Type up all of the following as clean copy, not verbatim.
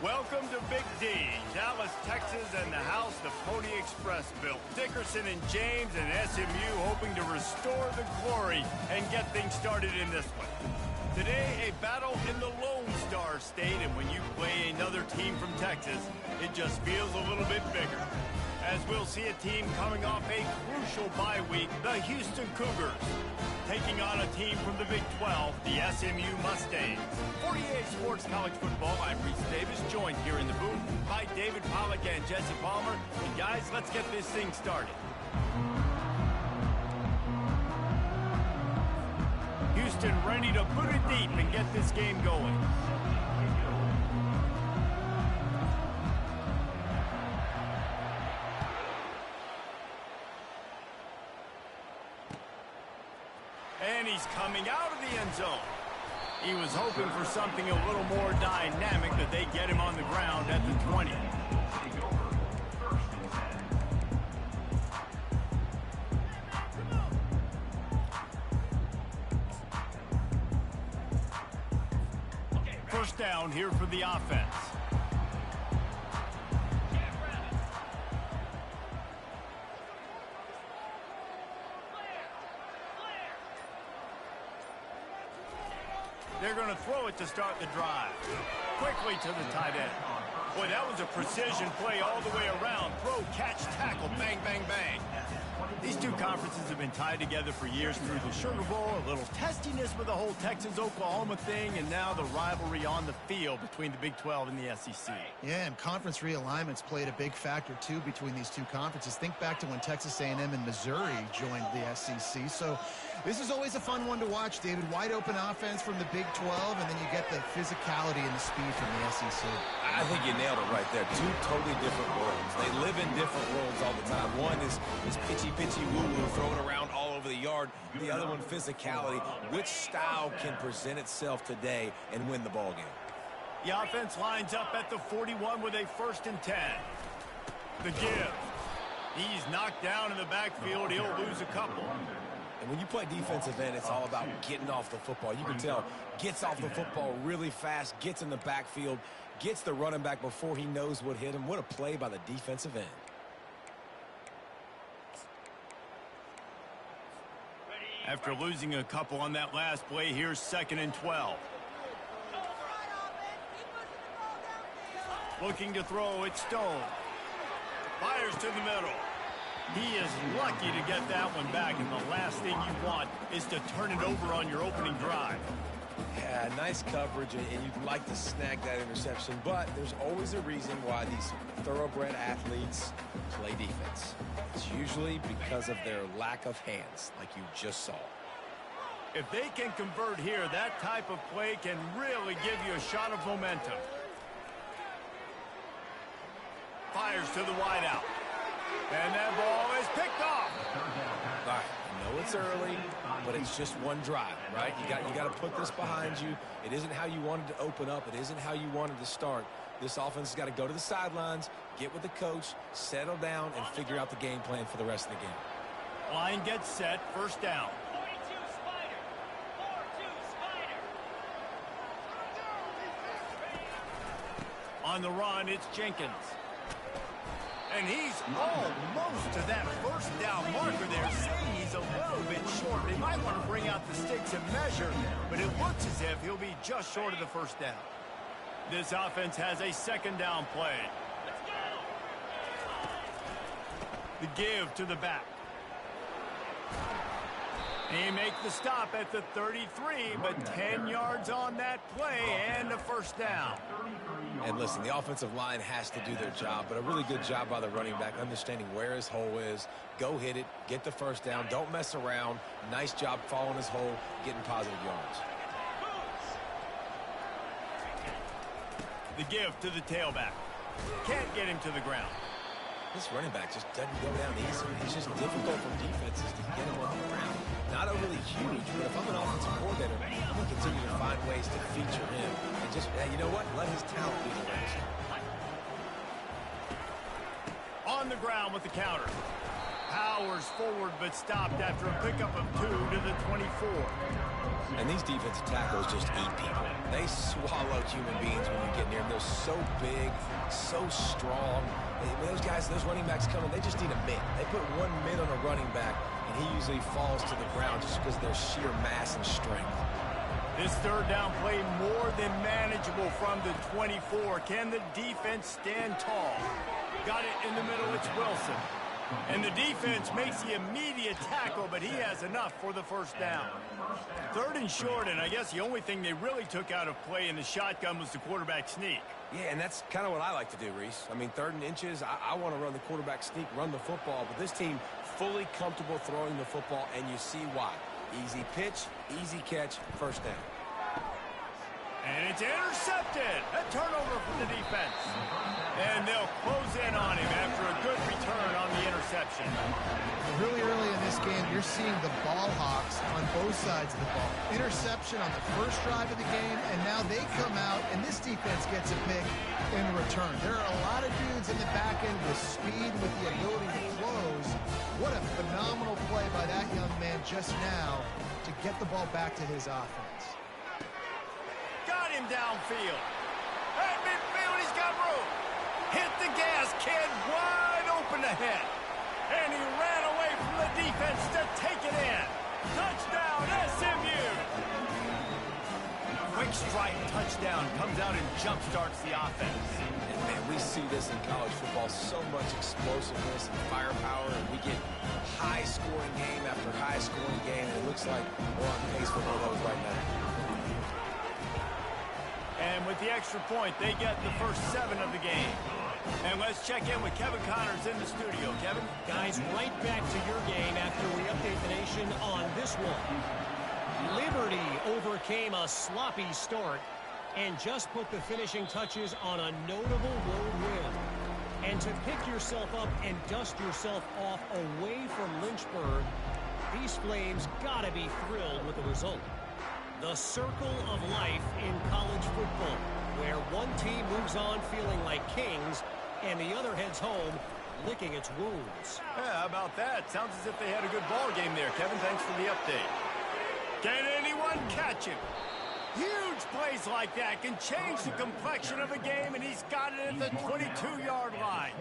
Welcome to Big D, Dallas, Texas, and the house the Pony Express built. Dickerson and James and SMU hoping to restore the glory and get things started in this one. Today, a battle in the Lone Star State, and when you play another team from Texas, it just feels a little bit bigger. As we'll see a team coming off a crucial bye week, the Houston Cougars, taking on a team from the Big 12, the SMU Mustangs. 48 Sports College Football, I'm Reese Davis, joined here in the booth by David Pollack and Jesse Palmer. And guys, let's get this thing started. Houston ready to put it deep and get this game going. And he's coming out of the end zone. He was hoping for something a little more dynamic, but they get him on the ground at the 20. First down here for the offense. They're going to throw it to start the drive. Quickly to the tight end. Boy, that was a precision play all the way around. Throw, catch, tackle, bang, bang, bang. These two conferences have been tied together for years through the Sugar Bowl, a little testiness with the whole Texas-Oklahoma thing, and now the rivalry on the field between the Big 12 and the SEC. Yeah, and conference realignments played a big factor, too, between these two conferences. Think back to when Texas A&M and Missouri joined the SEC. So this is always a fun one to watch, David. Wide open offense from the Big 12, and then you get the physicality and the speed from the SEC. I think you nailed it right there. Two totally different worlds. They live in different worlds all the time. One is pitchy woo-woo, throw it around all over the yard. The other one, physicality. Which style can present itself today and win the ball game? The offense lines up at the 41 with a 1st and 10. The give. He's knocked down in the backfield. He'll lose a couple. And when you play defensive end, it's all about getting off the football. You can tell, gets off the football really fast, gets in the backfield, gets the running back before he knows what hit him. What a play by the defensive end. After losing a couple on that last play, here's 2nd and 12. Looking to throw, it's Stone. Fires to the middle. He is lucky to get that one back, and the last thing you want is to turn it over on your opening drive. Yeah, nice coverage, and you'd like to snag that interception, but there's always a reason why these thoroughbred athletes play defense. It's usually because of their lack of hands, like you just saw. If they can convert here, that type of play can really give you a shot of momentum. Fires to the wideout. And that ball is picked off. All right, I know it's early, but it's just one drive, right? You got to put this behind you. It isn't how you wanted to open up. It isn't how you wanted to start. This offense has got to go to the sidelines, get with the coach, settle down, and figure out the game plan for the rest of the game. Line gets set, 1st down. On the run, it's Jenkins. And he's almost to that 1st down marker there, saying he's a little bit short. They might want to bring out the sticks and measure, but it looks as if he'll be just short of the 1st down. This offense has a 2nd down play. The give to the back. He makes the stop at the 33, but 10 yards on that play and a 1st down. And listen, the offensive line has to do their job, but a really good job by the running back, understanding where his hole is. Go hit it, get the 1st down, don't mess around. Nice job following his hole, getting positive yards. The give to the tailback. Can't get him to the ground. This running back just doesn't go down easy. It's just difficult for defenses to get him on the ground. Not overly huge, but if I'm an offensive coordinator, I'm going to continue to find ways to feature him. And just, you know what? Let his talent be the rest. On the ground with the counter. Powers forward, but stopped after a pickup of 2 to the 24. And these defensive tackles just eat people. They they swallow human beings when you get near them. They're so big, so strong. When those guys, those running backs come in, they just need a mid. They put one mid on a running back, and he usually falls to the ground just because of their sheer mass and strength. This third down play more than manageable from the 24. Can the defense stand tall? Got it in the middle. It's Wilson. And the defense makes the immediate tackle, but he has enough for the first down. Third and short, and I guess the only thing they really took out of play in the shotgun was the quarterback sneak. Yeah, and that's kind of what I like to do, Reese. I mean, 3rd and inches, I want to run the quarterback sneak, run the football, but this team fully comfortable throwing the football, and you see why. Easy pitch, easy catch, first down. And it's intercepted. A turnover from the defense. And they'll close in on him after a good return on the interception. Really early in this game, you're seeing the ball hawks on both sides of the ball. Interception on the first drive of the game, and now they come out, and this defense gets a pick in return. There are a lot of dudes in the back end with speed, with the ability to close. What a phenomenal play by that young man just now to get the ball back to his offense. Got him downfield. At midfield, he's got room. Hit the gas, kid, wide open ahead. And he ran away from the defense to take it in. Touchdown, SMU. Quick strike touchdown comes out and jump-starts the offense. And, man, we see this in college football, so much explosiveness and firepower, and we get high-scoring game after high-scoring game, and it looks like we're on pace for one of those right now. And with the extra point, they get the first 7 of the game. And let's check in with Kevin Connors in the studio. Kevin? Guys, right back to your game after we update the nation on this one. Liberty overcame a sloppy start and just put the finishing touches on a notable road win. And to pick yourself up and dust yourself off away from Lynchburg, these Flames gotta be thrilled with the result. The circle of life in college football, where one team moves on feeling like kings and the other heads home licking its wounds. Yeah, how about that? Sounds as if they had a good ball game there, Kevin. Thanks for the update. Can anyone catch him? Huge plays like that can change the complexion of a game, and he's got it at the 22-yard line.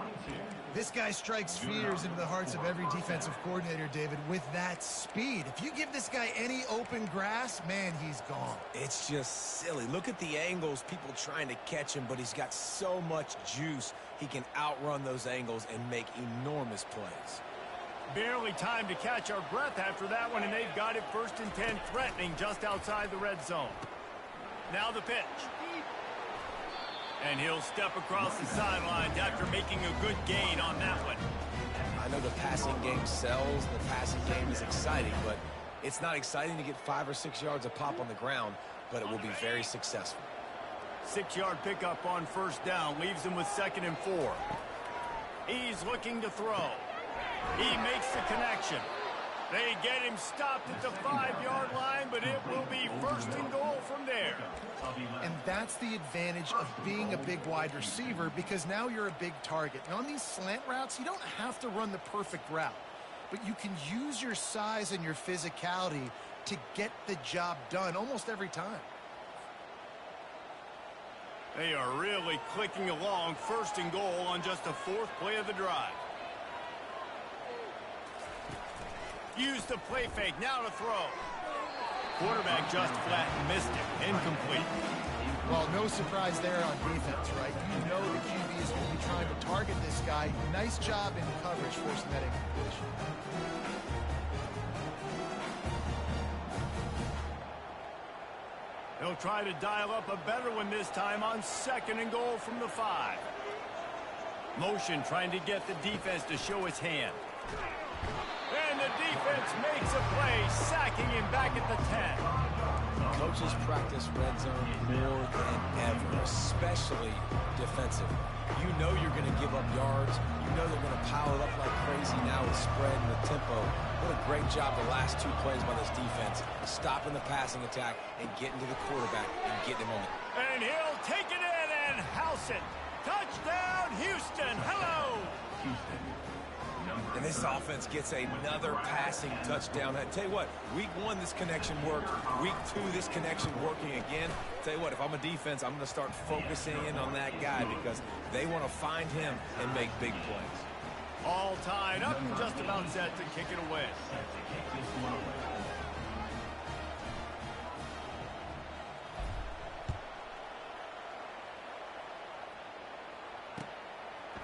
This guy strikes fears into the hearts of every defensive coordinator, David, with that speed. If you give this guy any open grass, man, he's gone. It's just silly. Look at the angles, people trying to catch him, but he's got so much juice. He can outrun those angles and make enormous plays. Barely time to catch our breath after that one, and they've got it 1st and 10, threatening just outside the red zone. Now the pitch. And he'll step across the sidelines after making a good gain on that one. I know the passing game sells, the passing game is exciting, but it's not exciting to get 5 or 6 yards a pop on the ground, but it will be very successful. 6-yard pickup on first down leaves him with 2nd and 4. He's looking to throw. He makes the connection. They get him stopped at the 5-yard line, but it will be 1st and goal from there. And that's the advantage of being a big wide receiver, because now you're a big target. And on these slant routes, you don't have to run the perfect route, but you can use your size and your physicality to get the job done almost every time. They are really clicking along, 1st and goal on just the 4th play of the drive. Use the play fake, now to throw. Quarterback just flat missed it, incomplete. Well, no surprise there on defense, right? You know the QB is going to be trying to target this guy. Nice job in coverage forcing that incompletion. He'll try to dial up a better one this time on 2nd and goal from the 5. Motion trying to get the defense to show its hand. And the defense makes a play, sacking him back at the 10. Coaches practice red zone more than ever, especially defensively. You know you're going to give up yards. You know they're going to pile it up like crazy now with spread and the tempo. What a great job the last 2 plays by this defense, stopping the passing attack and getting to the quarterback and getting him on it. And he'll take it in and house it. Touchdown, Houston. Hello. And this offense gets another passing touchdown. I tell you what, week 1, this connection worked. Week 2, this connection working again. Tell you what, if I'm a defense, I'm going to start focusing in on that guy because they want to find him and make big plays. All tied up and just about set to kick it away.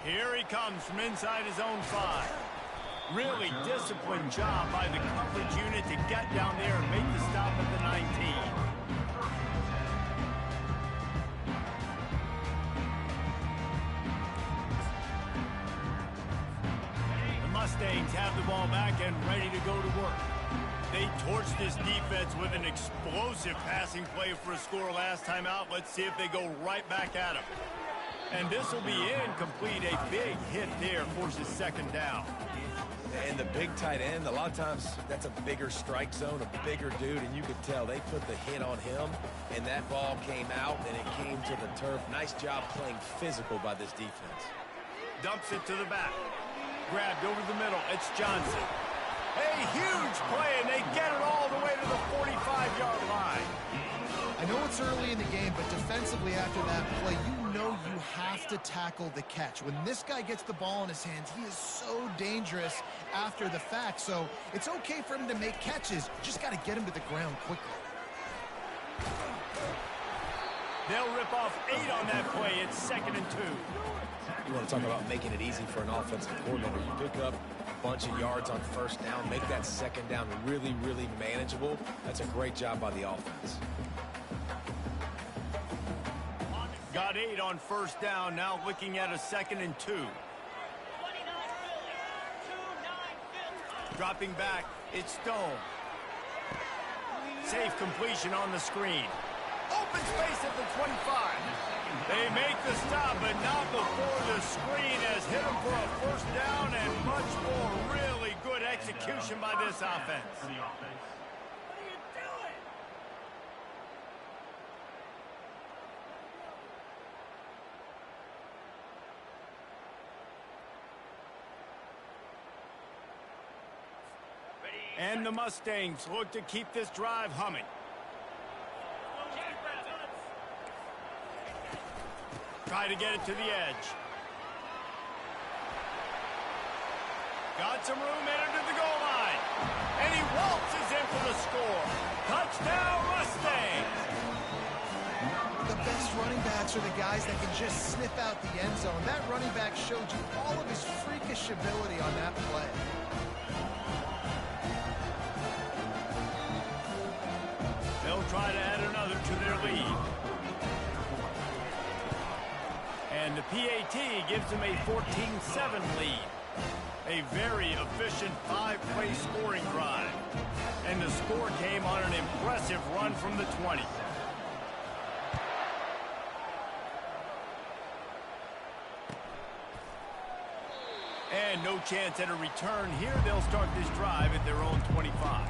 Here he comes from inside his own 5. Really disciplined job by the coverage unit to get down there and make the stop at the 19. The Mustangs have the ball back and ready to go to work. They torched this defense with an explosive passing play for a score last time out. Let's see if they go right back at him. And this will be incomplete. A big hit there forces second down. And the big tight end, a lot of times that's a bigger strike zone, a bigger dude, and you could tell they put the hit on him, and that ball came out, and it came to the turf. Nice job playing physical by this defense. Dumps it to the back. Grabbed over the middle. It's Johnson. A huge play, and they get it all the way to the 45-yard line. I know it's early in the game, but defensively after that play, you know you have to tackle the catch. When this guy gets the ball in his hands, he is so dangerous after the fact. So it's okay for him to make catches. You just got to get him to the ground quickly. They'll rip off 8 on that play. It's 2nd and 2. You want to talk about making it easy for an offensive coordinator. You pick up a bunch of yards on first down, make that second down really, really manageable. That's a great job by the offense. Got 8 on first down, now looking at a 2nd and 2. Dropping back, it's Stone. Safe completion on the screen. Open space at the 25. They make the stop, but not before the screen has hit them for a first down and much more. Really good execution by this offense. And the Mustangs look to keep this drive humming. Try to get it to the edge. Got some room, entered to the goal line. And he waltzes in for the score. Touchdown, Mustangs! The best running backs are the guys that can just sniff out the end zone. That running back showed you all of his freakish ability on that play. They'll try to add another to their lead. And the PAT gives them a 14-7 lead. A very efficient 5-play scoring drive. And the score came on an impressive run from the 20. And no chance at a return here. They'll start this drive at their own 25.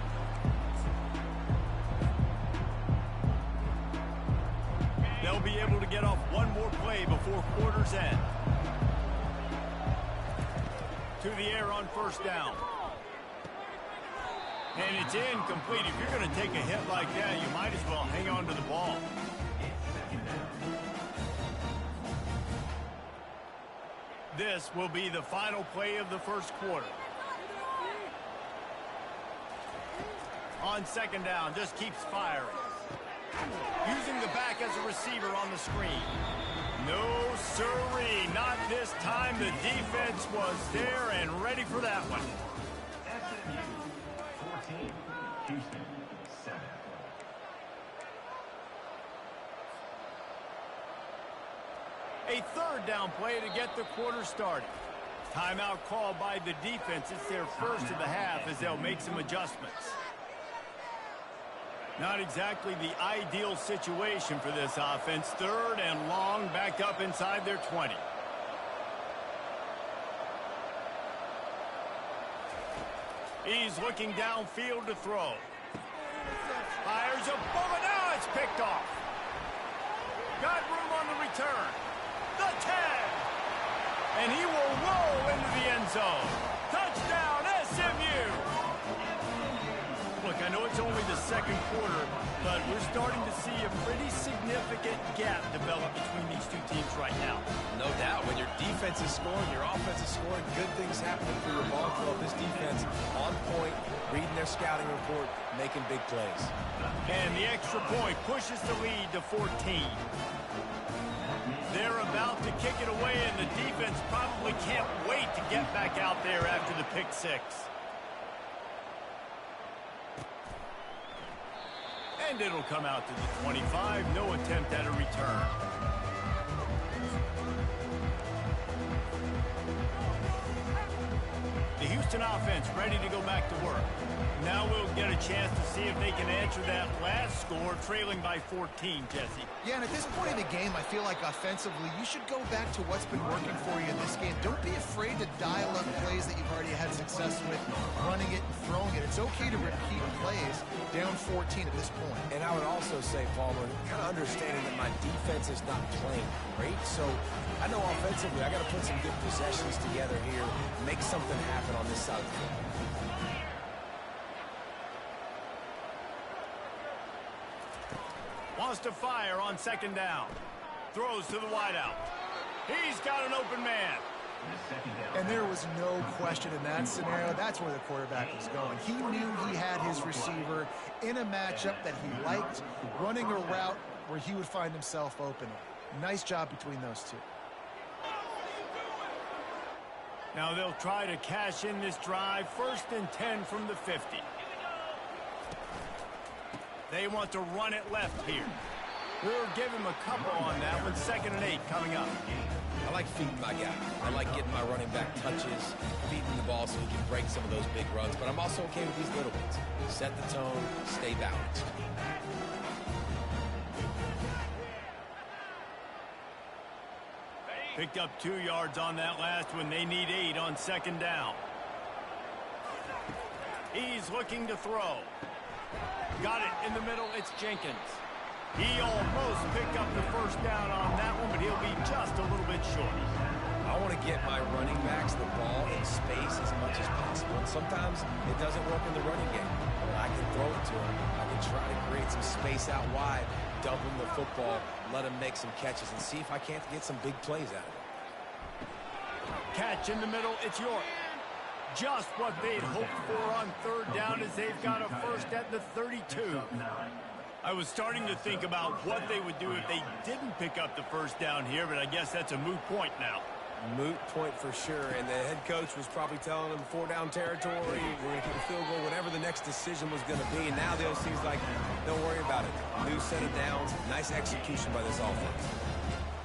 They'll be able to get off one more play before quarter's end. To the air on first down. And it's incomplete. If you're going to take a hit like that, you might as well hang on to the ball. This will be the final play of the first quarter. On second down, just keeps firing. Using the back as a receiver on the screen. No sirree, not this time. The defense was there and ready for that one. SMU 14, Houston 7. A third down play to get the quarter started. Timeout called by the defense. It's their first of the half as they'll make some adjustments. Not exactly the ideal situation for this offense. Third and long, backed up inside their 20. He's looking downfield to throw. Fires a bullet. Now it's picked off. Got room on the return. The 10. And he will roll into the end zone. Touchdown, SMU! Look, I know it's only the second quarter, but we're starting to see a pretty significant gap develop between these two teams right now. No doubt. When your defense is scoring, your offense is scoring, good things happening for your ball club. This defense on point, reading their scouting report, making big plays. And the extra point pushes the lead to 14. They're about to kick it away, and the defense probably can't wait to get back out there after the pick six. And it'll come out to the 25. No attempt at a return. The Houston offense ready to go back to work. Now we'll get a chance to see if they can answer that last score, trailing by 14, Jesse. Yeah, and at this point in the game, I feel like offensively, you should go back to what's been working for you in this game. Don't be afraid to dial up plays that you've already had success with, running it and throwing it. It's okay to repeat plays down 14 at this point. And I would also say, Palmer, kind of understanding that my defense is not playing great, so I know offensively I got to put some good possessions together here, make something happen on this side of the field. Wants to fire on second down. Throws to the wideout. He's got an open man. And there was no question in that scenario. That's where the quarterback was going. He knew he had his receiver in a matchup that he liked, running a route where he would find himself open. Nice job between those two. Now they'll try to cash in this drive. 1st and 10 from the 50. They want to run it left here. We'll give him a couple on that one. 2nd and 8 coming up. I like feeding my guy. I like getting my running back touches, feeding the ball so he can break some of those big runs. But I'm also okay with these little ones. Set the tone, stay balanced. Picked up 2 yards on that last one. They need 8 on 2nd down. He's looking to throw. Got it in the middle. It's Jenkins. He almost picked up the 1st down on that one, but he'll be just a little bit short. I want to get my running backs the ball in space as much as possible. And sometimes it doesn't work in the running game. I can throw it to him. I can try to create some space out wide, dump him the football, let him make some catches, and see if I can't get some big plays out of it. Catch in the middle. It's York. Just what they'd hoped for on 3rd down as they've got a 1st at the 32. I was starting to think about what they would do if they didn't pick up the 1st down here, but I guess that's a moot point now. Moot point for sure, and the head coach was probably telling them 4-down territory, we're going to kick a field goal, whatever the next decision was going to be, and now the OC's like, don't worry about it. New set of downs, nice execution by this offense.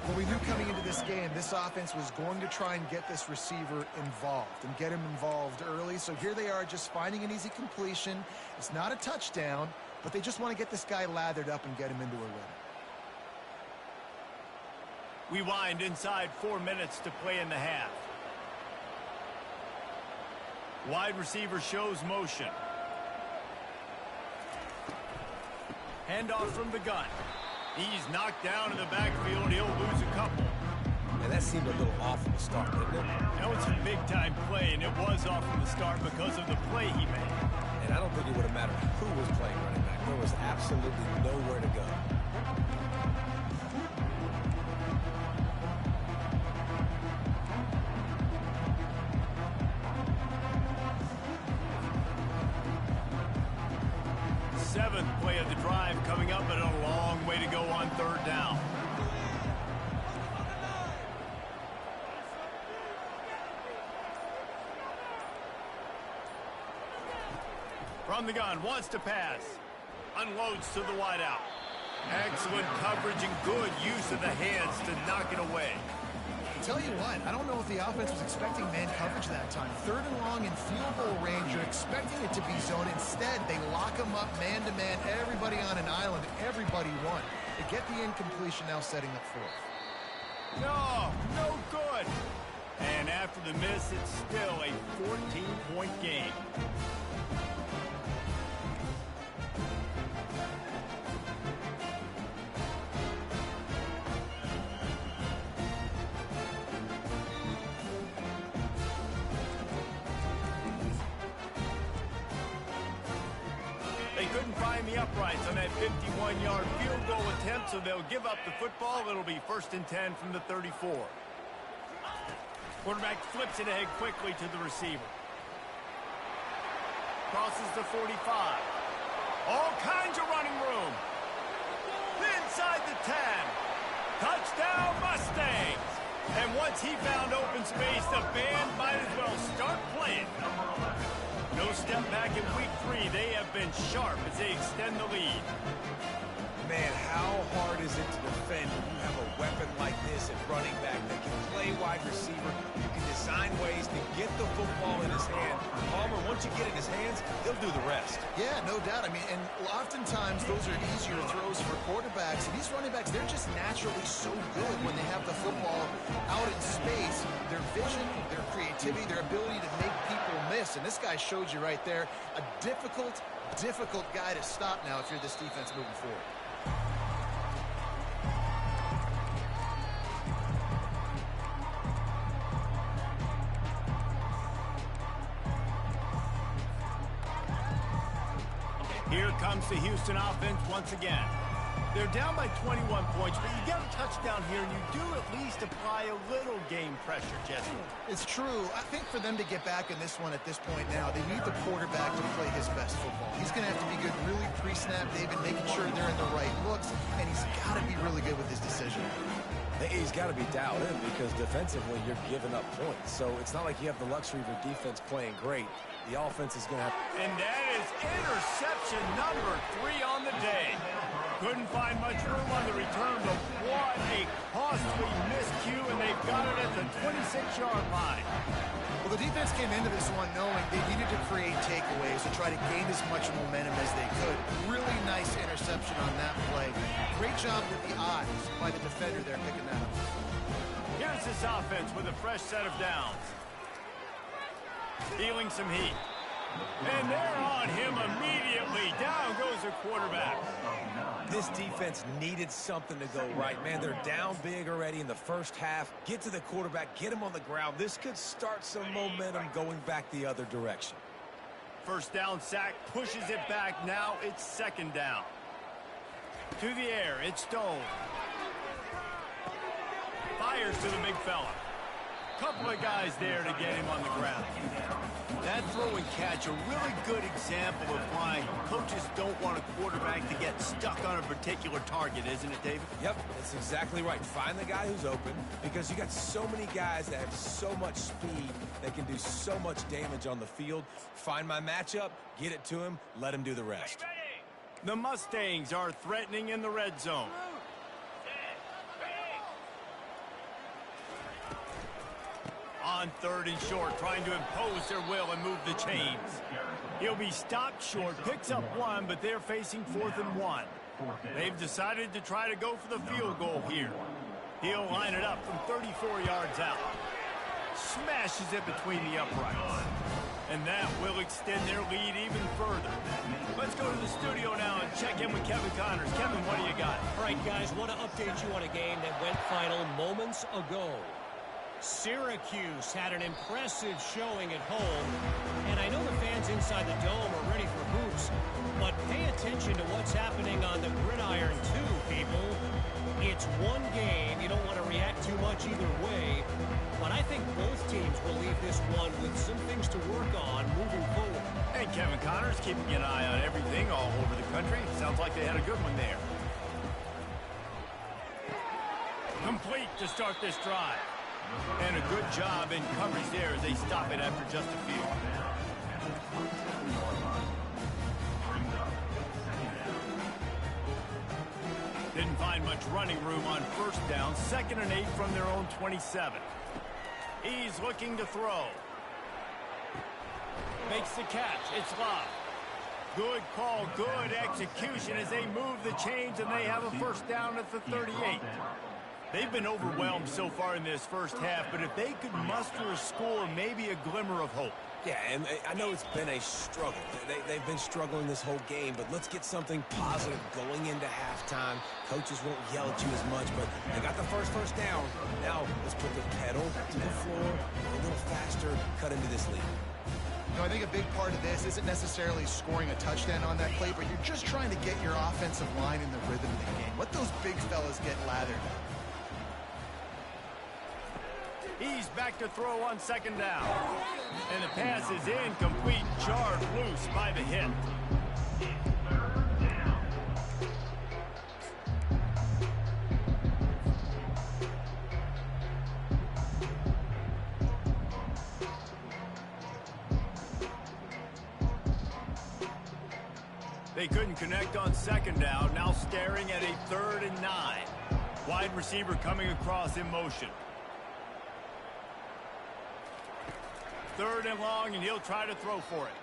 Well, we knew coming into this game, this offense was going to try and get this receiver involved and get him involved early. So here they are just finding an easy completion. It's not a touchdown, but they just want to get this guy lathered up and get him into a rhythm. We wind inside 4 minutes to play in the half. Wide receiver shows motion. Handoff from the gun. He's knocked down in the backfield. He'll lose a couple. And that seemed a little off from the start, didn't it? That was a big-time play, and it was off from the start because of the play he made. And I don't think it would have mattered who was playing running back. There was absolutely nowhere to go. Seventh play of the drive coming up, but a long way to go on 3rd down. From the gun, wants to pass. Unloads to the wideout. Excellent coverage and good use of the hands to knock it away. Tell you what, I don't know if the offense was expecting man coverage that time. 3rd and long in field goal range, you're expecting it to be zone. Instead, they lock them up man-to-man, everybody on an island, everybody won. They get the incompletion, now setting up 4th. No good. And after the miss, it's still a 14-point game. couldn't find the uprights on that 51-yard field goal attempt, so they'll give up the football. It'll be 1st and 10 from the 34. Quarterback flips it ahead quickly to the receiver. Crosses the 45. All kinds of running room. Inside the 10. Touchdown, Mustangs. And once he found open space, the band might as well start playing. No step back in week 3. They have been sharp as they extend the lead. Man, how hard is it to defend when you have a weapon like this at running back that can play wide receiver? You can design ways to get the football in his hand. Palmer, once you get it in his hands, he'll do the rest. Yeah, no doubt. I mean, and oftentimes those are easier throws for quarterbacks. And these running backs, they're just naturally so good when they have the football out in space. Their vision, their creativity, their ability to make people miss. And this guy showed you right there, a difficult guy to stop now if you're this defense moving forward. Here comes the Houston offense once again. They're down by 21 points, but you get a touchdown here, and you do at least apply a little game pressure, Jesse. It's true. I think for them to get back in this one at this point now, they need the quarterback to play his best football. He's going to have to be good really pre-snap, David, making sure they're in the right looks, and he's got to be really good with his decision. He's got to be dialed in because defensively you're giving up points. So it's not like you have the luxury of your defense playing great. The offense is going to have... And that is interception number 3 on the day. Couldn't find much room on the return, but what a costly miscue, and they've got it at the 26-yard line. Well, the defense came into this one knowing they needed to create takeaways and try to gain as much momentum as they could. Really nice interception on that play. Great job with the eyes by the defender there picking that up. Here's this offense with a fresh set of downs. Feeling some heat. And they're on him immediately. Down goes the quarterback. This defense needed something to go right. Man, they're down big already in the first half. Get to the quarterback, get him on the ground. This could start some momentum going back the other direction. First down sack, pushes it back. Now it's 2nd down. To the air, it's Stone. Fires to the big fella. Couple of guys there to get him on the ground. That throw and catch, a really good example of why coaches don't want a quarterback to get stuck on a particular target, isn't it, David? Yep, that's exactly right. Find the guy who's open because you got so many guys that have so much speed that can do so much damage on the field. Find my matchup, get it to him, let him do the rest. The Mustangs are threatening in the red zone. On 3rd and short, trying to impose their will and move the chains. He'll be stopped short, picks up 1, but they're facing 4th and 1. They've decided to try to go for the field goal here. He'll line it up from 34 yards out. Smashes it between the uprights. And that will extend their lead even further. Let's go to the studio now and check in with Kevin Connors. Kevin, what do you got? All right, guys, want to update you on a game that went final moments ago. Syracuse had an impressive showing at home, and I know the fans inside the dome are ready for hoops, but pay attention to what's happening on the gridiron too, people. It's one game. You don't want to react too much either way, but I think both teams will leave this one with some things to work on moving forward. Hey, Kevin Connors keeping an eye on everything all over the country. Sounds like they had a good one there. Complete to start this drive. And a good job in coverage there as they stop it after just a few. Didn't find much running room on 1st down. 2nd and 8 from their own 27. He's looking to throw. Makes the catch. It's Love. Good call, good execution as they move the chains, and they have a 1st down at the 38. They've been overwhelmed so far in this first half, but if they could muster a score, maybe a glimmer of hope. Yeah, and I know it's been a struggle. They've been struggling this whole game, but let's get something positive going into halftime. Coaches won't yell at you as much, but they got the first down. Now let's put the pedal to the floor, a little faster, cut into this lead. I think a big part of this isn't necessarily scoring a touchdown on that play, but you're just trying to get your offensive line in the rhythm of the game. Let those big fellas get lathered up. He's back to throw on second down. And the pass is incomplete, jarred loose by the hit. They couldn't connect on second down, now staring at a 3rd and 9. Wide receiver coming across in motion. 3rd and long, and he'll try to throw for it.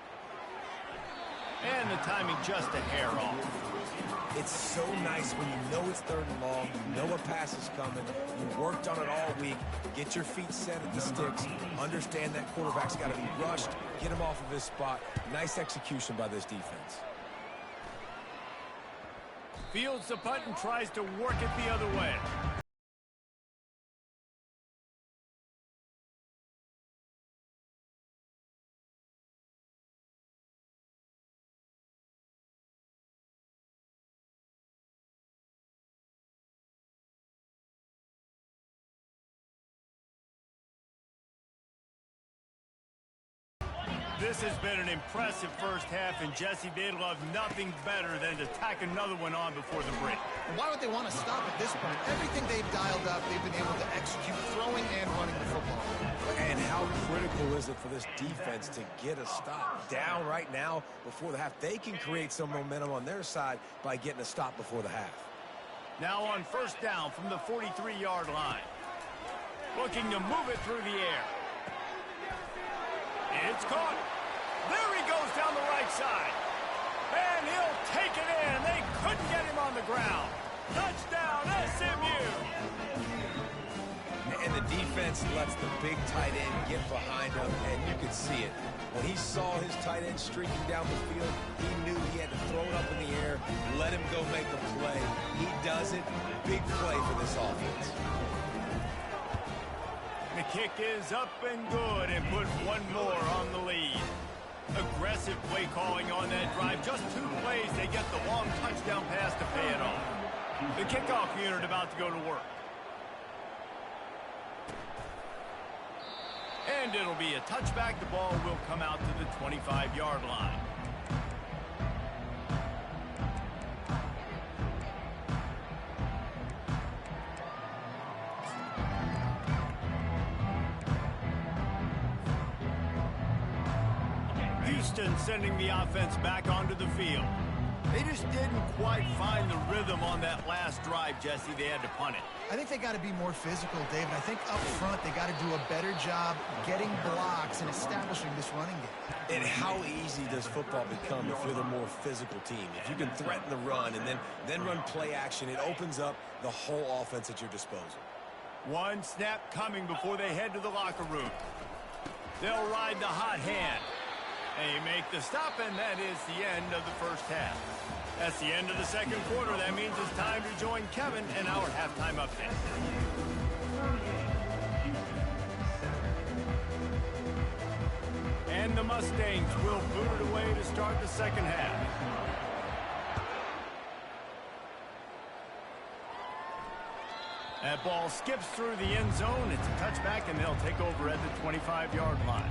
And the timing just a hair off. It's so nice when you know it's 3rd and long, you know a pass is coming, you worked on it all week, get your feet set at the sticks, understand that quarterback's got to be rushed, get him off of his spot. Nice execution by this defense. Fields the punt and tries to work it the other way. This has been an impressive first half, and Jesse, they'd love nothing better than to tack another one on before the break. And why would they want to stop at this point? Everything they've dialed up, they've been able to execute throwing and running the football. And how critical is it for this defense to get a stop down right now before the half? They can create some momentum on their side by getting a stop before the half. Now on first down from the 43-yard line. Looking to move it through the air. It's caught. There he goes down the right side. And he'll take it in. They couldn't get him on the ground. Touchdown, SMU. And the defense lets the big tight end get behind him, and you could see it. When he saw his tight end streaking down the field, he knew he had to throw it up in the air, let him go make a play. He does it. Big play for this offense. The kick is up and good and put one more on the lead. Aggressive play calling on that drive. Just 2 plays, they get the long touchdown pass to pay it off. The kickoff unit about to go to work. And it'll be a touchback. The ball will come out to the 25-yard line. Houston sending the offense back onto the field. They just didn't quite find the rhythm on that last drive, Jesse. They had to punt it. I think they got to be more physical, David. I think up front they got to do a better job getting blocks and establishing this running game. And how easy does football become if you're the more physical team? If you can threaten the run and then run play action, it opens up the whole offense at your disposal. One snap coming before they head to the locker room. They'll ride the hot hand. They make the stop, and that is the end of the first half. That's the end of the second quarter. That means it's time to join Kevin in our halftime update. And the Mustangs will boot it away to start the second half. That ball skips through the end zone. It's a touchback, and they'll take over at the 25-yard line.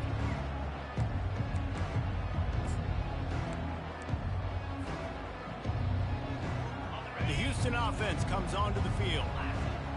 The Houston offense comes onto the field.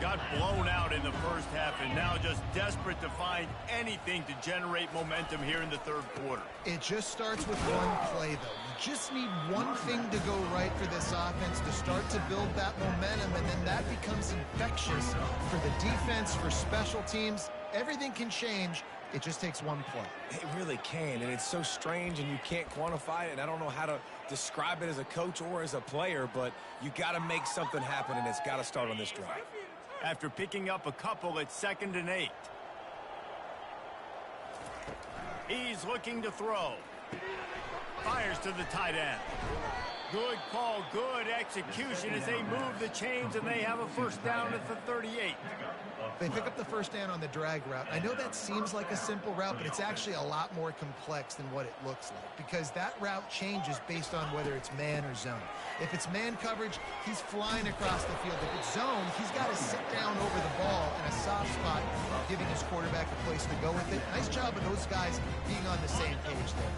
Got blown out in the first half and now just desperate to find anything to generate momentum here in the third quarter. It just starts with one play, though. You just need one thing to go right for this offense to start to build that momentum, and then that becomes infectious for the defense, for special teams. Everything can change. It just takes one play. It really can, and it's so strange, and you can't quantify it, and I don't know how to describe it as a coach or as a player, but you got to make something happen, and it's got to start on this drive. After picking up a couple, it's 2nd and 8. He's looking to throw. Fires to the tight end. Good call, good execution as they move the chains and they have a first down at the 38. They pick up the first down on the drag route. I know that seems like a simple route, but it's actually a lot more complex than what it looks like because that route changes based on whether it's man or zone. If it's man coverage, he's flying across the field. If it's zone, he's got to sit down over the ball in a soft spot, giving his quarterback a place to go with it. Nice job of those guys being on the same page there.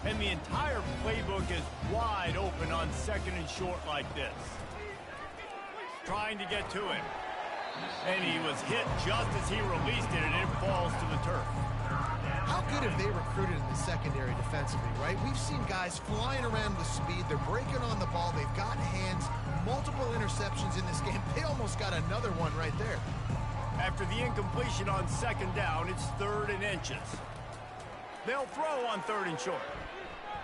And the entire playbook is wide open on second and short like this. Trying to get to him. And he was hit just as he released it, and it falls to the turf. How good have they recruited in the secondary defensively, right? We've seen guys flying around with speed. They're breaking on the ball. They've got hands, multiple interceptions in this game. They almost got another one right there. After the incompletion on second down, it's 3rd and inches. They'll throw on 3rd and short.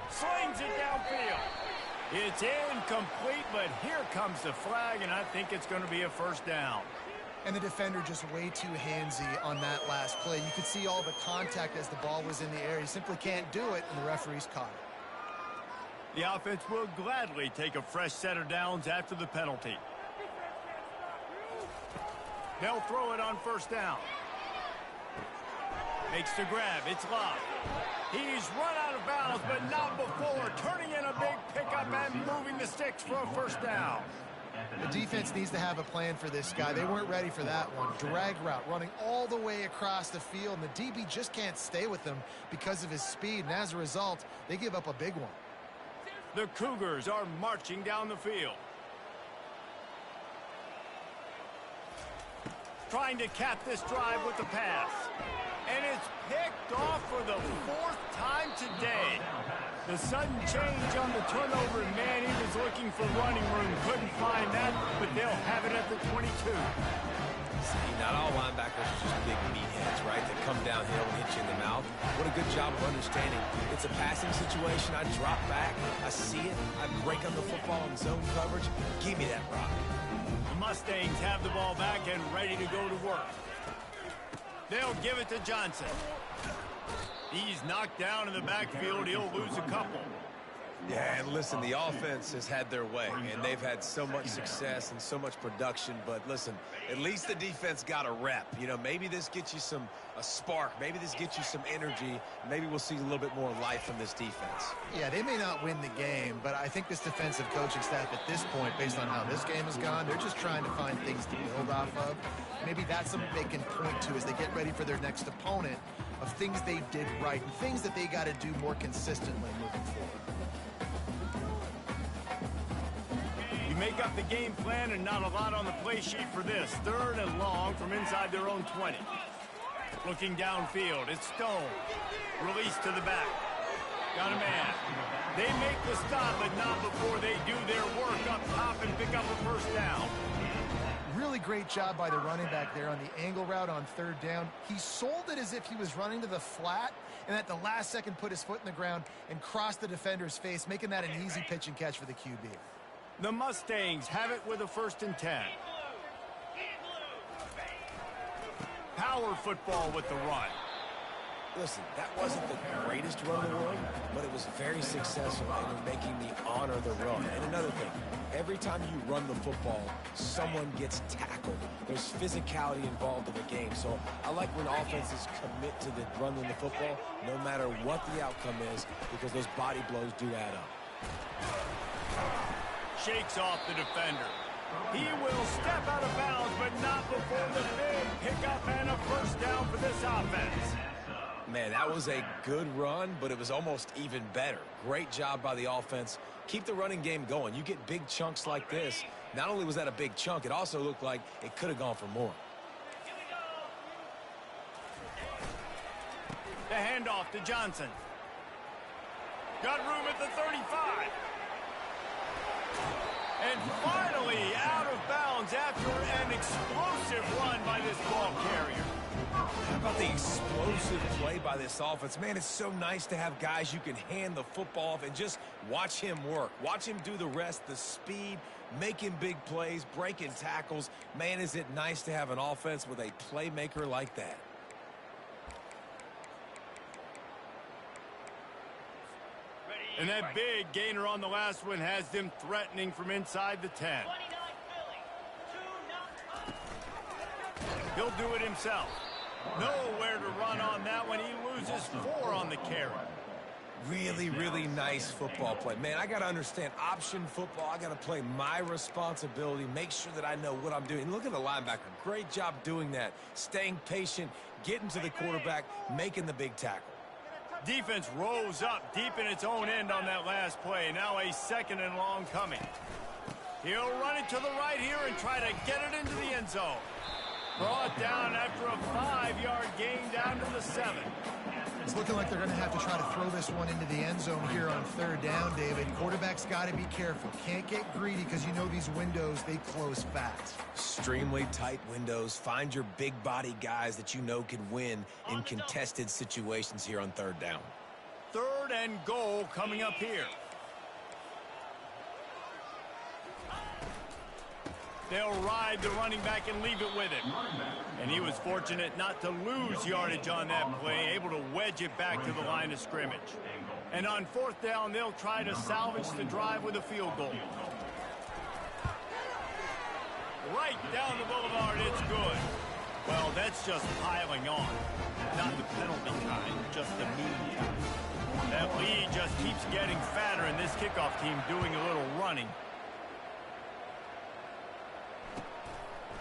Slings it downfield. It's incomplete, but here comes the flag, and I think it's going to be a first down. And the defender just way too handsy on that last play. You could see all the contact as the ball was in the air. He simply can't do it, and the referee's caught it. The offense will gladly take a fresh set of downs after the penalty. They'll throw it on first down. Makes the grab. It's locked. He's run out of bounds, but not before. Turning in a big pickup and moving the sticks for a first down. The defense needs to have a plan for this guy. They weren't ready for that one. Drag route running all the way across the field, and the DB just can't stay with him because of his speed, and as a result, they give up a big one. The Cougars are marching down the field. Trying to cap this drive with the pass. And it's picked off for the 4th time today. The sudden change on the turnover, man, he was looking for running room. Couldn't find that, but they'll have it at the 22. See, not all linebackers are just big meatheads, right? That come downhill and hit you in the mouth. What a good job of understanding. It's a passing situation. I drop back. I see it. I break on the football in zone coverage. Give me that rock. The Mustangs have the ball back and ready to go to work. They'll give it to Johnson. He's knocked down in the backfield. He'll lose a couple. Yeah, and listen, the offense has had their way, and they've had so much success and so much production. But listen, at least the defense got a rep. You know, maybe this gets you a spark. Maybe this gets you some energy. Maybe we'll see a little bit more life from this defense. Yeah, they may not win the game, but I think this defensive coaching staff at this point, based on how this game has gone, they're just trying to find things to build off of. Maybe that's something they can point to as they get ready for their next opponent, of things they did right and things that they got to do more consistently moving forward. You make up the game plan and not a lot on the play sheet for this. 3rd and long from inside their own 20. Looking downfield, it's Stone. Release to the back. Got a man. They make the stop, but not before they do their work up top and pick up a first down. Really great job by the running back there on the angle route on 3rd down. He sold it as if he was running to the flat, and at the last second put his foot in the ground and crossed the defender's face, making that an easy pitch and catch for the QB. The Mustangs have it with a 1st and 10. Power football with the run. Listen, that wasn't the greatest run in the world, but it was very successful, and they're making me honor the run. And another thing, every time you run the football, someone gets tackled. There's physicality involved in the game. So I like when offenses commit to the running the football, no matter what the outcome is, because those body blows do add up. Shakes off the defender. He will step out of bounds, but not before the big pickup and a first down for this offense. Man, that was a good run, but it was almost even better. Great job by the offense. Keep the running game going. You get big chunks like this. Not only was that a big chunk, it also looked like it could have gone for more. The handoff to Johnson. Got room at the 35. And finally out of bounds after an explosive run by this ball carrier. How about the explosive play by this offense? Man, it's so nice to have guys you can hand the football off and just watch him work. Watch him do the rest, the speed, making big plays, breaking tackles. Man, is it nice to have an offense with a playmaker like that. And that big gainer on the last one has them threatening from inside the 10. He'll do it himself. Nowhere to run on that one. He loses 4 on the carry. Really, really nice football play. Man, I got to understand option football. I got to play my responsibility, make sure that I know what I'm doing. Look at the linebacker. Great job doing that. Staying patient, getting to the quarterback, making the big tackle. Defense rose up deep in its own end on that last play. Now a 2nd and long coming. He'll run it to the right here and try to get it into the end zone. Brought down after a 5-yard gain down to the 7. It's looking like they're going to have to try to throw this one into the end zone here on 3rd down, David. Quarterback's got to be careful. Can't get greedy because you know these windows, they close fast. Extremely tight windows. Find your big body guys that you know can win in contested situations here on 3rd down. 3rd and goal coming up here. They'll ride the running back and leave it with him. And he was fortunate not to lose yardage on that play, able to wedge it back to the line of scrimmage. And on 4th down, they'll try to salvage the drive with a field goal. Right down the boulevard, it's good. Well, that's just piling on. Not the penalty kind, just the mean kind. That lead just keeps getting fatter, and this kickoff team doing a little running.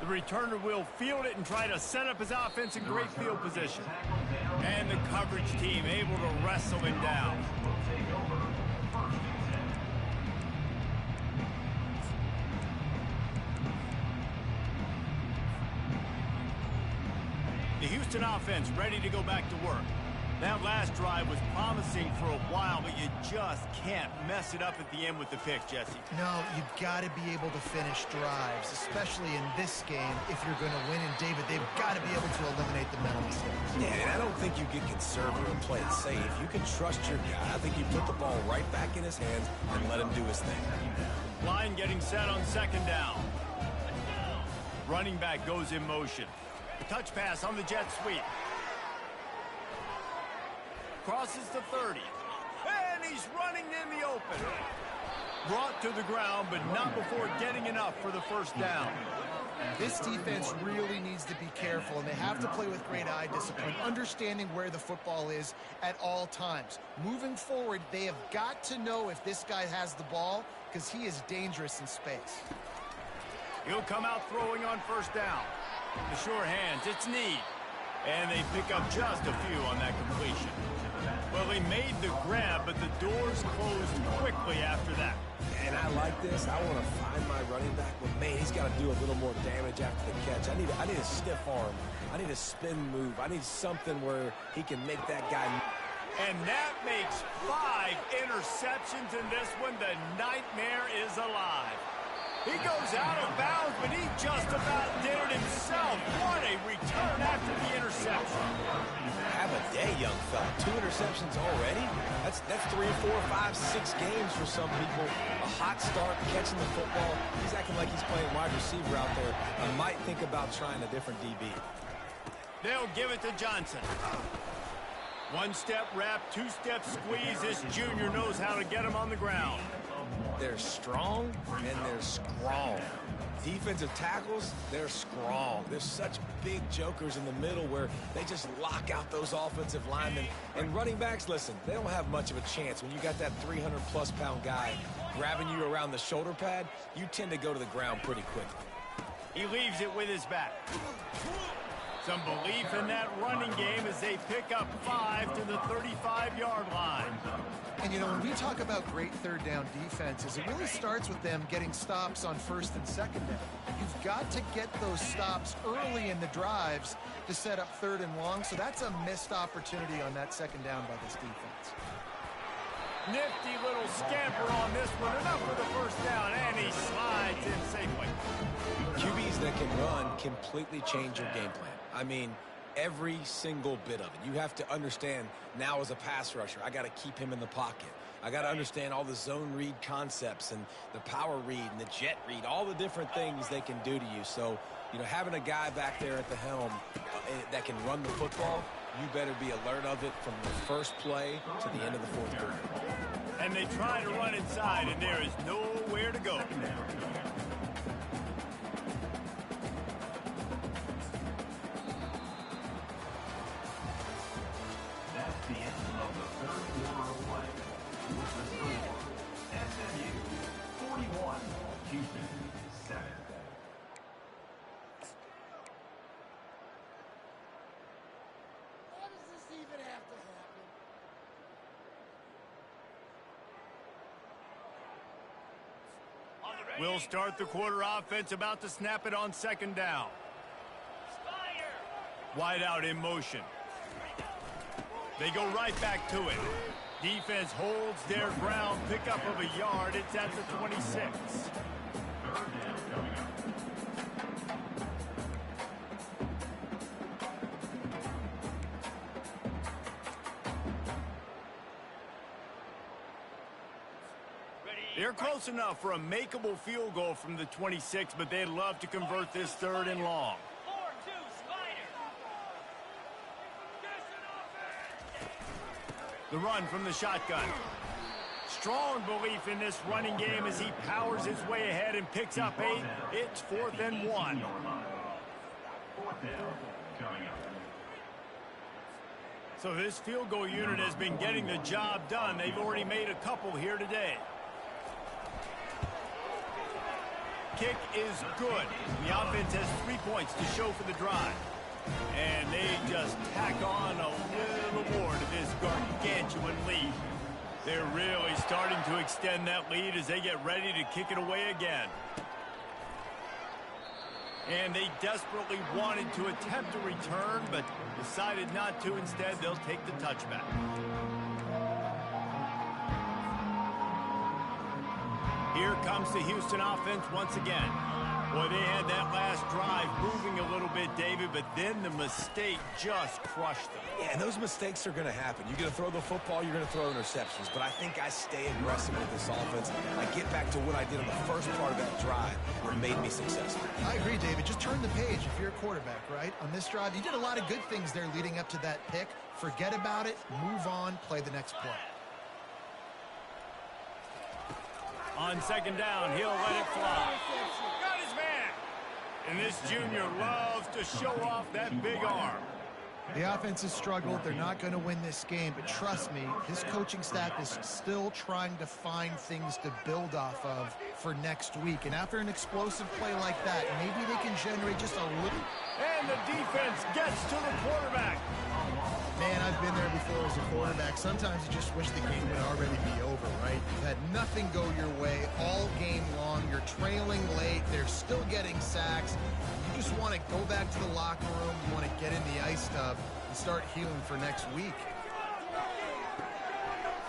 The returner will field it and try to set up his offense in great field position. And the coverage team able to wrestle him down. The Houston offense ready to go back to work. That last drive was promising for a while, but you just can't mess it up at the end with the pick, Jesse. No, you've got to be able to finish drives, especially in this game if you're going to win. And, David, they've got to be able to eliminate the mental mistakes. Yeah, and I don't think you get conservative and play it safe. You can trust your guy. I think you put the ball right back in his hands and let him do his thing. Line getting set on 2nd down. Running back goes in motion. Touch pass on the jet sweep. Crosses the 30. And he's running in the open. Brought to the ground, but not before getting enough for the 1st down. This defense really needs to be careful, and they have to play with great eye discipline, understanding where the football is at all times. Moving forward, they have got to know if this guy has the ball, because he is dangerous in space. He'll come out throwing on 1st down. The sure hands, it's Need. And they pick up just a few on that completion. Well, he made the grab, but the doors closed quickly after that. And I like this. I want to find my running back, but man, he's got to do a little more damage after the catch. I need a stiff arm. I need a spin move. I need something where he can make that guy. And that makes 5 interceptions in this one. The nightmare is alive. He goes out of bounds, but he just about did it himself. What a return after the interception. Have a day, young fella. 2 interceptions already? That's 3, 4, 5, 6 games for some people. A hot start, catching the football. He's acting like he's playing wide receiver out there. I might think about trying a different DB. They'll give it to Johnson. 1-step wrap, 2-step squeeze. This junior knows how to get him on the ground. They're strong and they're strong. Defensive tackles, they're strong. There's such big jokers in the middle where they just lock out those offensive linemen. And running backs, listen, they don't have much of a chance. When you got that 300-plus pound guy grabbing you around the shoulder pad, you tend to go to the ground pretty quickly. He leaves it with his back. Some belief in that running game as they pick up 5 to the 35-yard line. And, you know, when we talk about great 3rd down defenses, it really starts with them getting stops on 1st and 2nd down. You've got to get those stops early in the drives to set up 3rd and long, so that's a missed opportunity on that 2nd down by this defense. Nifty little scamper on this one. Enough for the 1st down, and he slides in safely. QBs that can run completely change your game plan. I mean, every single bit of it. You have to understand now as a pass rusher, I got to keep him in the pocket. I got to understand all the zone read concepts and the power read and the jet read, all the different things they can do to you. So, you know, having a guy back there at the helm that can run the football, you better be alert of it from the first play to the end of the 4th quarter. And they try to run inside, and there is nowhere to go. That's the end of the third quarter of play. With the score, SMU 41, Houston 7. Why does this even have to happen? We'll start the quarter offense, about to snap it on second down. Wide out in motion. They go right back to it. Defense holds their ground, pickup of a yard. It's at the 26. They're close enough for a makeable field goal from the 26, but they'd love to convert this third and long. The run from the shotgun. Strong belief in this running game as he powers his way ahead and picks up 8. It's 4th and 1. 4th down coming up. So this field goal unit has been getting the job done. They've already made a couple here today. Kick is good. The offense has 3 points to show for the drive. And they just tack on a little more to this gargantuan lead. They're really starting to extend that lead as they get ready to kick it away again. And they desperately wanted to attempt a return, but decided not to. Instead, they'll take the touchback. Here comes the Houston offense once again. Boy, they had that last drive moving a little bit, David, but then the mistake just crushed them. Yeah, and those mistakes are going to happen. You're going to throw the football, you're going to throw interceptions. But I think I stay aggressive with this offense. I get back to what I did on the first part of that drive where it made me successful. I agree, David. Just turn the page if you're a quarterback, right? On this drive, you did a lot of good things there leading up to that pick. Forget about it, move on, play the next play. On second down, he'll let it fly. Got his man. And this junior loves to show off that big arm. The offense has struggled. They're not going to win this game, but trust me, his coaching staff is still trying to find things to build off of for next week. And after an explosive play like that, maybe they can generate just a little. And the defense gets to the quarterback. Man, I've been there before as a quarterback. Sometimes you just wish the game would already be over, right? You've had nothing go your way all game long. You're trailing late. They're still getting sacks. You just want to go back to the locker room. You want to get in the ice tub and start healing for next week.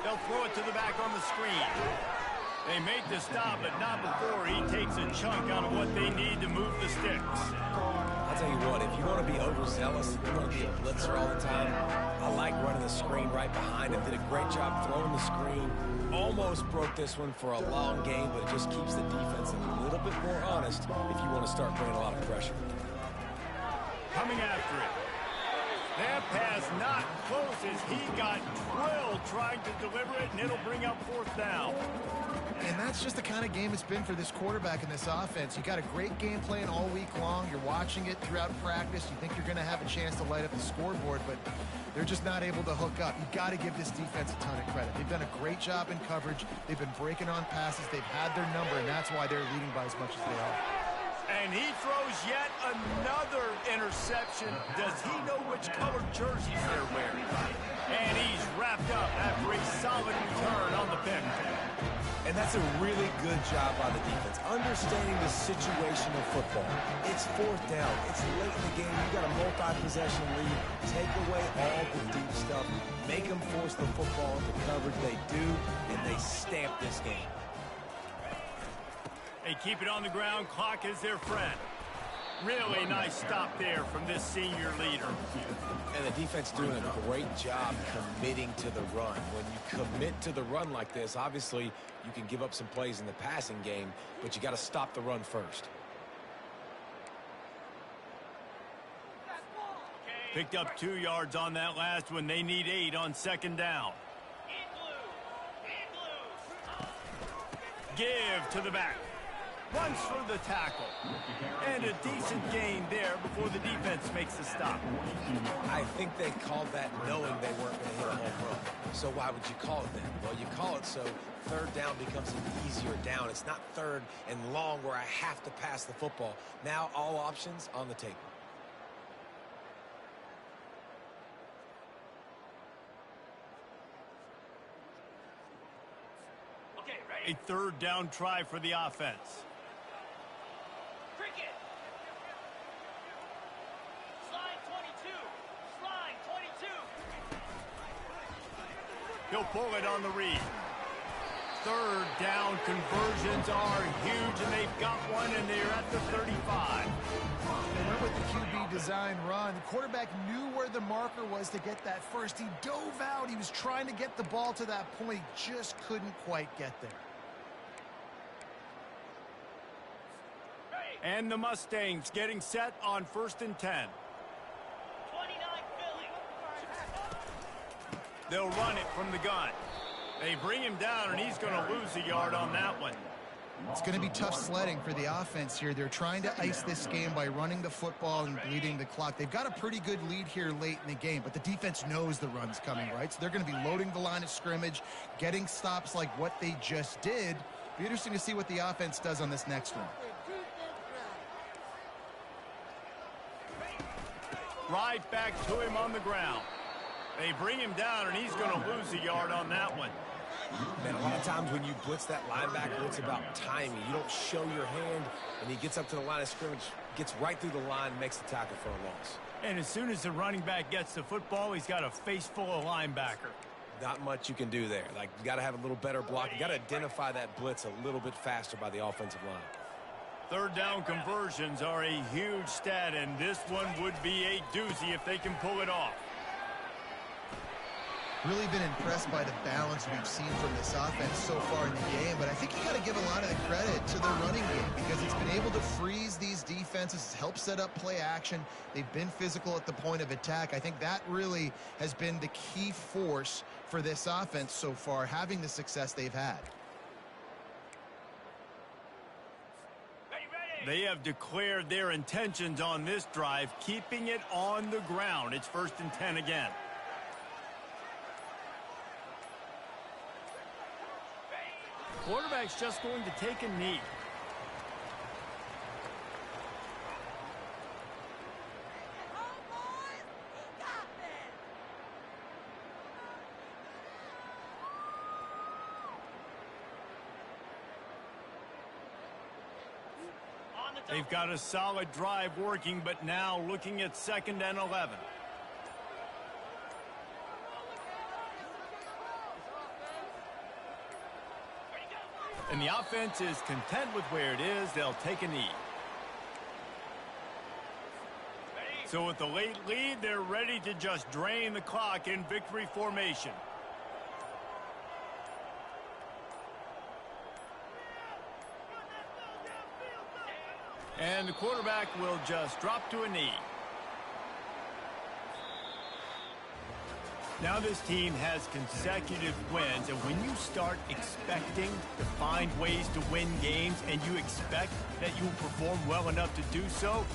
They'll throw it to the back on the screen. They make the stop, but not before he takes a chunk out of what they need to move the sticks. I'll tell you what, if you want to be overzealous, you want to be a blitzer all the time, I like running the screen right behind him. Did a great job throwing the screen. Almost broke this one for a long game, but it just keeps the defense a little bit more honest if you want to start bringing a lot of pressure. Coming after it. That pass not close as he got drilled trying to deliver it, and it'll bring up 4th down. And that's just the kind of game it's been for this quarterback and this offense. You got a great game plan all week long. You're watching it throughout practice. You think you're going to have a chance to light up the scoreboard, but they're just not able to hook up. You got to give this defense a ton of credit. They've done a great job in coverage. They've been breaking on passes. They've had their number, and that's why they're leading by as much as they are. And he throws yet another interception. Does he know which colored jerseys they're wearing? And he's wrapped up after a solid return on the pick. And that's a really good job by the defense, understanding the situation of football. It's 4th down. It's late in the game. You got a multi-possession lead. Take away all the deep stuff. Make them force the football into coverage. They do, and they stamp this game. They keep it on the ground. Clock is their friend. Really nice stop there from this senior leader. And the defense doing a great job committing to the run. When you commit to the run like this, obviously you can give up some plays in the passing game, but you got to stop the run first. Picked up 2 yards on that last one. They need 8 on second down. Give to the back. Runs for the tackle. And a decent gain there before the defense makes the stop. I think they called that knowing they weren't going to hit a home run. So why would you call it then? Well, you call it so third down becomes an easier down. It's not third and long where I have to pass the football. Now all options on the table. Okay, ready. A third down try for the offense. Cricket. Slide 22. Slide 22. He'll pull it on the read. Third down conversions are huge, and they've got one, and they're at the 35. Remember the QB design run. The quarterback knew where the marker was to get that first. He dove out. He was trying to get the ball to that point. He just couldn't quite get there. And the Mustangs getting set on 1st and 10. 29 Philly. They'll run it from the gun. They bring him down, and he's going to lose a yard on that one. It's going to be tough sledding for the offense here. They're trying to ice this game by running the football and bleeding the clock. They've got a pretty good lead here late in the game, but the defense knows the run's coming, right? So they're going to be loading the line of scrimmage, getting stops like what they just did. Be interesting to see what the offense does on this next one. Right back to him on the ground. They bring him down, and he's going to lose a yard on that one. Man, a lot of times when you blitz that linebacker, it's about timing. You don't show your hand, and he gets up to the line of scrimmage, gets right through the line, makes the tackle for a loss. And as soon as the running back gets the football, he's got a face full of linebacker. Not much you can do there. Like, you got to have a little better block. You got to identify that blitz a little bit faster by the offensive line. Third down conversions are a huge stat, and this one would be a doozy if they can pull it off. Really been impressed by the balance we've seen from this offense so far in the game, but I think you got to give a lot of the credit to their running game because it's been able to freeze these defenses, help set up play action. They've been physical at the point of attack. I think that really has been the key force for this offense so far, having the success they've had. They have declared their intentions on this drive, keeping it on the ground. It's 1st and 10 again. Quarterback's just going to take a knee. They've got a solid drive working, but now looking at 2nd and 11. And the offense is content with where it is. They'll take a knee. So with the late lead, they're ready to just drain the clock in victory formation. And the quarterback will just drop to a knee. Now this team has consecutive wins, and when you start expecting to find ways to win games and you expect that you'll perform well enough to do so,